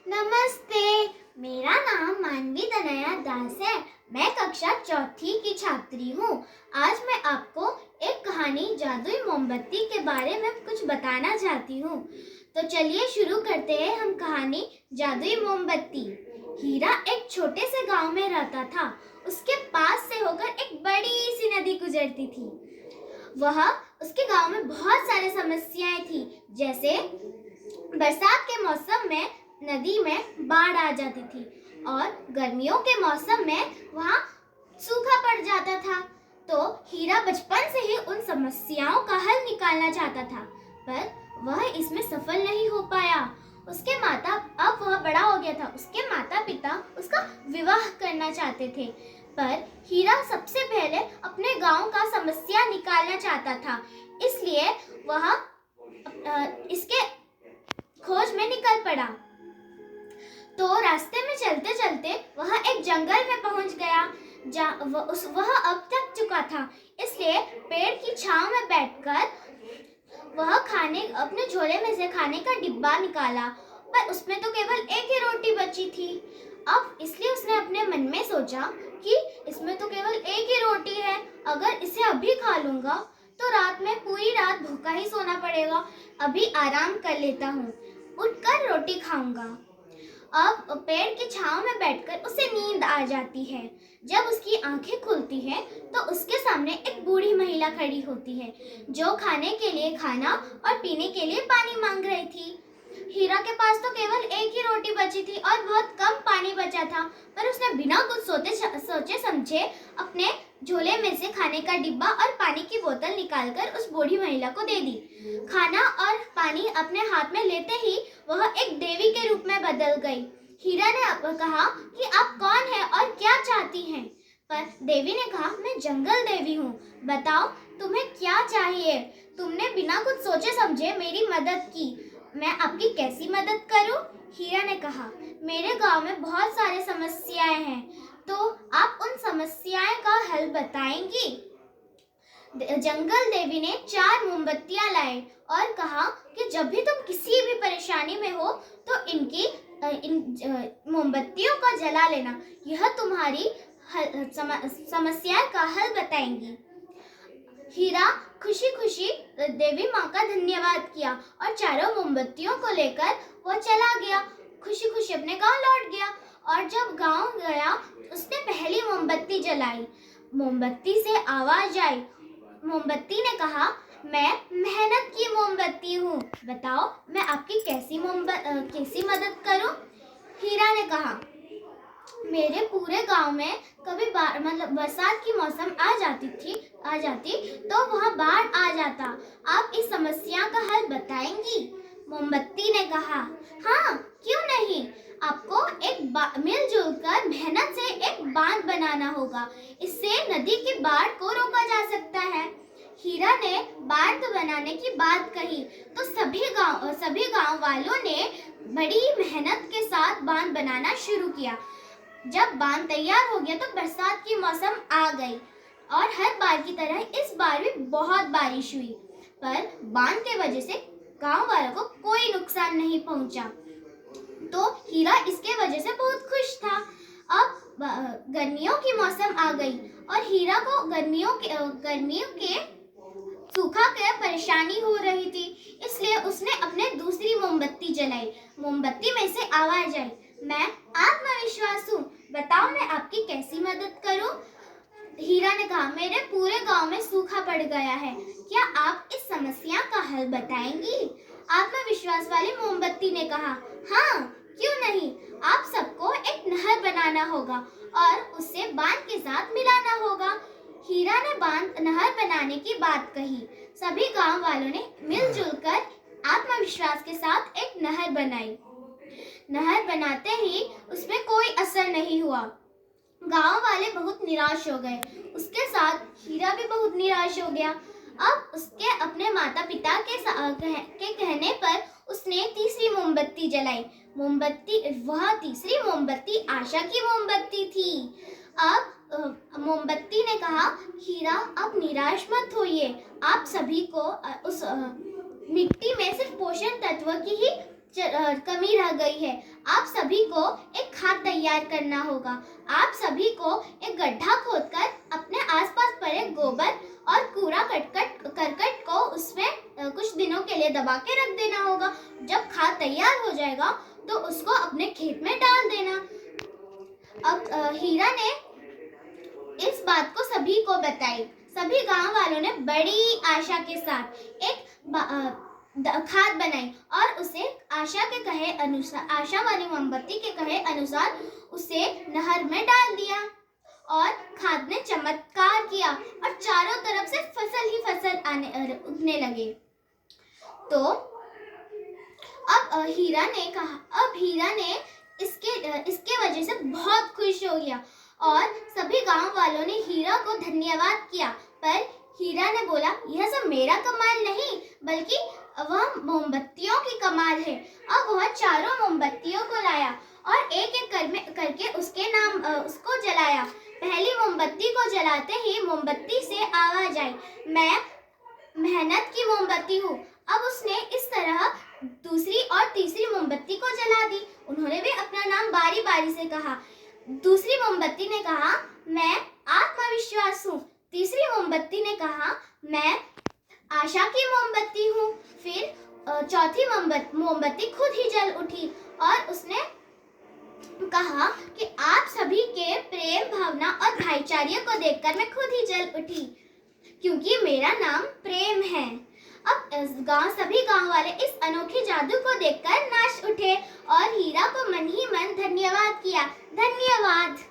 नमस्ते, मेरा नाम मानवी दनया दास है। मैं कक्षा चौथी की छात्री हूँ। आज मैं आपको एक कहानी जादुई मोमबत्ती के बारे में कुछ बताना चाहती हूँ। तो चलिए शुरू करते हैं हम कहानी जादुई मोमबत्ती। हीरा एक छोटे से गांव में रहता था। उसके पास से होकर एक बड़ी सी नदी गुजरती थी। उसके गांव में बहुत सारी समस्याएं थी, जैसे बरसात के मौसम में नदी में बाढ़ आ जाती थी और गर्मियों के मौसम में वहाँ सूखा पड़ जाता था। तो हीरा बचपन से ही उन समस्याओं का हल निकालना चाहता था, पर वह इसमें सफल नहीं हो पाया। अब वह बड़ा हो गया था। उसके माता पिता उसका विवाह करना चाहते थे, पर हीरा सबसे पहले अपने गांव का समस्या निकालना चाहता था। इसलिए वह इसके खोज में निकल पड़ा। तो रास्ते में चलते चलते वह एक जंगल में पहुंच गया। वह अब थक चुका था, इसलिए पेड़ की छांव में बैठकर वह अपने झोले में से खाने का डिब्बा निकाला, पर उसमें तो केवल एक ही रोटी बची थी। अब इसलिए उसने अपने मन में सोचा कि इसमें तो केवल एक ही रोटी है, अगर इसे अभी खा लूंगा तो रात में पूरी रात भूखा ही सोना पड़ेगा। अभी आराम कर लेता हूँ, उठकर रोटी खाऊंगा। अब पेड़ की छांव में बैठकर उसे नींद आ जाती है। जब उसकी आंखें खुलती हैं, तो उसके सामने एक बूढ़ी महिला खड़ी होती है, जो खाने के लिए खाना और पीने के लिए पानी मांग रही थी। हीरा के पास तो केवल एक ही रोटी बची थी और बहुत कम पानी बचा था, पर उसने बिना कुछ सोचे समझे अपने झोले में से खाने का डिब्बा और पानी की बोतल निकालकर उस बूढ़ी महिला को दे दी। खाना और पानी अपने हाथ में लेते ही वह एक देवी के रूप में बदल गई। हीरा ने कहा कि आप कौन हैं और क्या चाहती हैं? पर देवी ने कहा, मैं जंगल देवी हूँ, बताओ तुम्हें क्या चाहिए? तुमने बिना कुछ सोचे समझे मेरी मदद की, मैं आपकी कैसी मदद करूं? हीरा ने कहा, मेरे गांव में बहुत सारे समस्याएं हैं, तो आप उन समस्याएं का हल बताएंगी? जंगल देवी ने 4 मोमबत्तियां लाई और कहा कि जब भी तुम किसी भी परेशानी में हो तो इन मोमबत्तियों को जला लेना, यह तुम्हारी समस्या का हल बताएंगी। हीरा खुशी खुशी देवी माँ का धन्यवाद किया और चारों मोमबत्तियों को लेकर वह चला गया। खुशी खुशी अपने गांव लौट गया और जब गांव गया उसने पहली मोमबत्ती जलाई। मोमबत्ती से आवाज आई। मोमबत्ती ने कहा, मैं मेहनत की मोमबत्ती हूँ, बताओ मैं आपकी कैसी मदद करूँ? हीरा ने कहा, मेरे पूरे गांव में कभी बरसात की मौसम आ जाती तो वहाँ बाढ़ आ जाता। आप इस समस्या का हल बताएंगी? मोमबत्ती ने कहा, हाँ क्यों नहीं, आपको मिलजुल कर मेहनत से एक बांध बनाना होगा, इससे नदी की बाढ़ को रोका जा सकता है। हीरा ने बांध बनाने की बात कही तो सभी गांव वालों ने बड़ी मेहनत के साथ बांध बनाना शुरू किया। जब बांध तैयार हो गया तो बरसात की मौसम आ गई और हर बार की तरह इस बार भी बहुत बारिश हुई, पर बांध के वजह से गांव वालों को कोई नुकसान नहीं पहुंचा। तो हीरा इसके वजह से बहुत खुश था। अब गर्मियों की मौसम आ गई और हीरा को गर्मियों के सूखा के परेशानी हो रही थी, इसलिए उसने अपने दूसरी मोमबत्ती जलाई। मोमबत्ती में से आवाज आई, मैं आत्मविश्वास हूँ, बताओ मैं आपकी कैसी मदद करूँ? हीरा ने कहा, मेरे पूरे गांव में सूखा पड़ गया है, क्या आप इस समस्या का हल बताएंगी? आत्मविश्वास वाली मोमबत्ती ने कहा, हाँ क्यों नहीं, आप सबको एक नहर बनाना होगा और उसे बांध के साथ मिलाना होगा। हीरा ने नहर बनाने की बात कही। सभी गांव वालों ने मिलजुल कर आत्मविश्वास के साथ एक नहर बनाई। नहर बनाते ही उसमें कोई असर नहीं हुआ। गांव वाले बहुत निराश हो गए, उसके साथ हीरा भी बहुत निराश हो गया। अब उसके अपने माता पिता के कहने पर उसने तीसरी मोमबत्ती जलाई। वह तीसरी मोमबत्ती आशा की मोमबत्ती थी। अब मोमबत्ती ने कहा, हीरा अब निराश मत होइए, आप सभी को उस मिट्टी में सिर्फ पोषण तत्व की ही कमी रह गई है, आप सभी को एक खाद तैयार करना होगा। आप सभी को एक गड्ढा खोदकर अपने आसपास पड़े गोबर और कूड़ा करकट को उसमें कुछ दिनों के लिए दबा के रख देना होगा। जब खाद तैयार हो जाएगा तो उसको अपने खेत में डाल देना। अब हीरा ने इस बात को सभी को बताई। सभी गांव वालों ने बड़ी आशा के साथ एक खाद बनाई और उसे आशा वाली मोमबत्ती के कहे अनुसार उसे नहर में डाल दिया और खाद ने चमत्कार किया और चारों तरफ से फसल ही फसल उगने लगे। तो अब हीरा ने इसके वजह से बहुत खुश हो गया और सभी गांव वालों ने हीरा को धन्यवाद किया। पर हीरा ने बोला, यह सब मेरा कमाल नहीं बल्कि वह मोमबत्तियों की कमाल है। अब वह चारों मोमबत्तियों को लाया और एक एक करके उसको जलाया। पहली मोमबत्ती को जलाते ही मोमबत्ती से आवाज आई, मैं मेहनत की मोमबत्ती हूँ। अब उसने इस तरह दूसरी और तीसरी मोमबत्ती को जला दी। उन्होंने भी अपना नाम बारी बारी से कहा। दूसरी मोमबत्ती ने कहा, मैं आत्मविश्वास हूँ। तीसरी मोमबत्ती ने कहा, मैं आशा की मोमबत्ती हूँ। फिर चौथी मोमबत्ती खुद ही जल उठी और उसने कहा कि आप सभी के प्रेम भावना और भाईचारे को देखकर मैं खुद ही जल उठी, क्योंकि मेरा नाम प्रेम है। अब सभी गांव वाले इस अनोखे जादू को देखकर नाच उठे और हीरा को मन ही मन धन्यवाद किया। धन्यवाद।